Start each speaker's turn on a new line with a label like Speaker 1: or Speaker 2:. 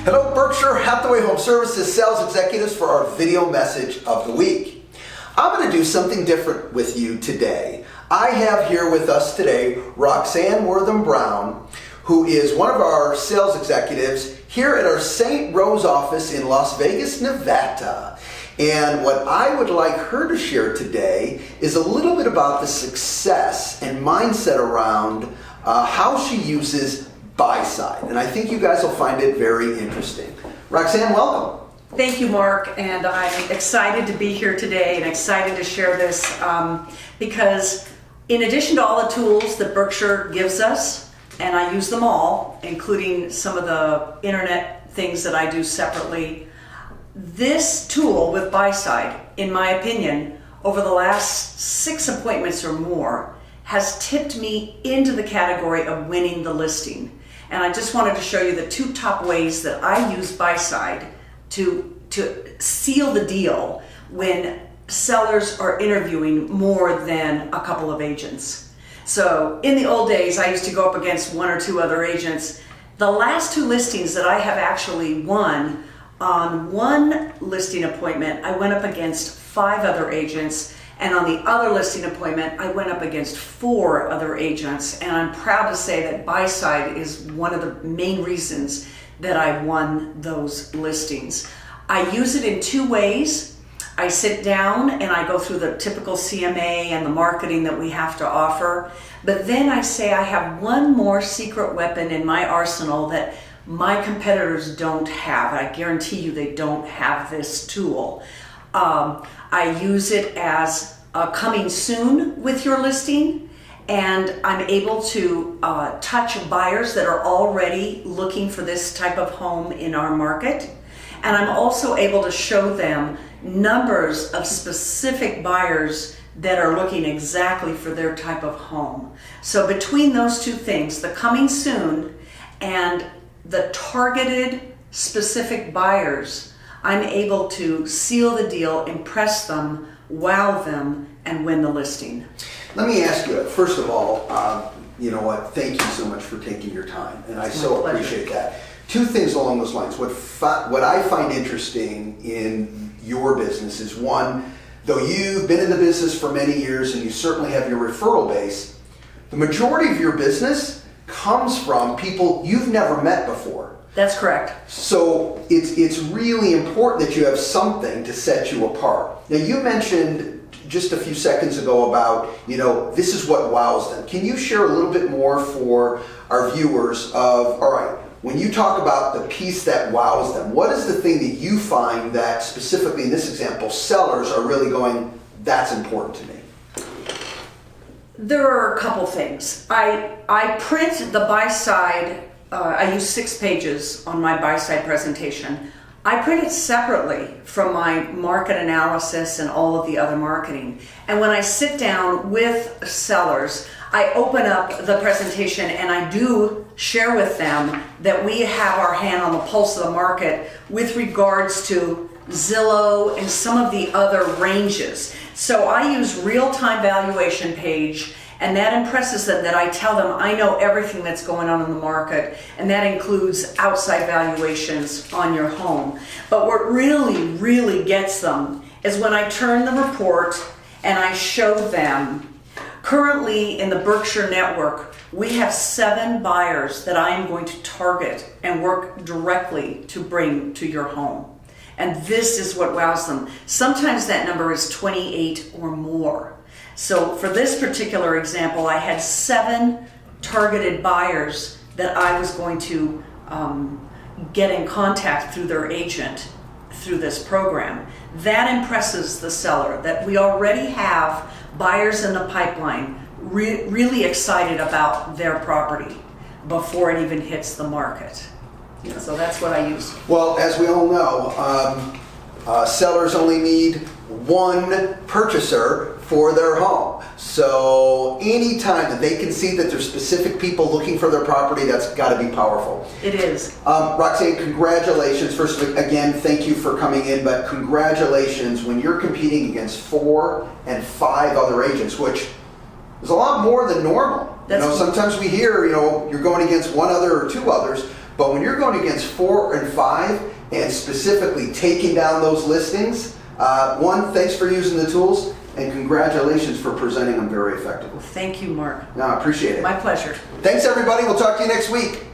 Speaker 1: Hello, Berkshire Hathaway Home Services sales executives, for our video message of the week. I'm going to do something different with you today. I have here with us today Roxanne Wortham Brown, who is one of our sales executives here at our St. Rose office in Las Vegas, Nevada. And what I would like her to share today is a little bit about the success and mindset around how she uses Buyside. And I think you guys will find it very interesting. Roxanne, welcome.
Speaker 2: Thank you, Mark, and I'm excited to be here today and excited to share this because in addition to all the tools that Berkshire gives us, and I use them all, including some of the internet things that I do separately, this tool with Buyside, in my opinion, over the last 6 appointments or more, has tipped me into the category of winning the listing. And I just wanted to show you the 2 top ways that I use Buyside to seal the deal when sellers are interviewing more than a couple of agents. So in the old days, I used to go up against 1 or 2 other agents. The last 2 listings that I have actually won, on 1 listing appointment, I went up against 5 other agents. And on the other listing appointment, I went up against 4 other agents. And I'm proud to say that Buyside is one of the main reasons that I won those listings. I use it in 2 ways. I sit down and I go through the typical CMA and the marketing that we have to offer. But then I say I have one more secret weapon in my arsenal that my competitors don't have. I guarantee you they don't have this tool. I use it as coming soon with your listing, and I'm able to touch buyers that are already looking for this type of home in our market. And I'm also able to show them numbers of specific buyers that are looking exactly for their type of home. So between those 2 things, the coming soon and the targeted specific buyers, I'm able to seal the deal, impress them, wow them, and win the listing.
Speaker 1: Let me ask you, first of all, you know what, thank you so much for taking your time, and I so appreciate that. 2 things along those lines. What I find interesting in your business is, one, though you've been in the business for many years and you certainly have your referral base, the majority of your business comes from people you've never met before.
Speaker 2: That's correct.
Speaker 1: So it's really important that you have something to set you apart. Now, you mentioned just a few seconds ago about, this is what wows them. Can you share a little bit more for our viewers of, all right, when you talk about the piece that wows them, what is the thing that you find that specifically in this example, sellers are really going, that's important to me?
Speaker 2: There are a couple things. I print the Buyside. I use 6 pages on my Buyside presentation. I print it separately from my market analysis and all of the other marketing. And when I sit down with sellers, I open up the presentation and I do share with them that we have our hand on the pulse of the market with regards to Zillow and some of the other ranges. So I use real-time valuation page, and that impresses them that I tell them I know everything that's going on in the market, and that includes outside valuations on your home. But what really gets them is when I turn the report and I show them, currently in the Berkshire network, we have 7 buyers that I am going to target and work directly to bring to your home. And this is what wows them. Sometimes that number is 28 or more. So for this particular example, I had 7 targeted buyers that I was going to get in contact through their agent through this program. That impresses the seller that we already have buyers in the pipeline really excited about their property before it even hits the market. Yeah. So that's what I use.
Speaker 1: Well, as we all know, sellers only need 1 purchaser for their home. So anytime that they can see that there's specific people looking for their property, that's got to be powerful.
Speaker 2: It is.
Speaker 1: Roxanne, congratulations. First, again, thank you for coming in, but congratulations when you're competing against 4 and 5 other agents, which is a lot more than normal. Sometimes we hear, you're going against 1 other or 2 others, But when you're going against 4 and 5 and specifically taking down those listings, one, thanks for using the tools, and congratulations for presenting them very effectively.
Speaker 2: Thank you, Mark.
Speaker 1: No, I appreciate it.
Speaker 2: My pleasure.
Speaker 1: Thanks, everybody. We'll talk to you next week.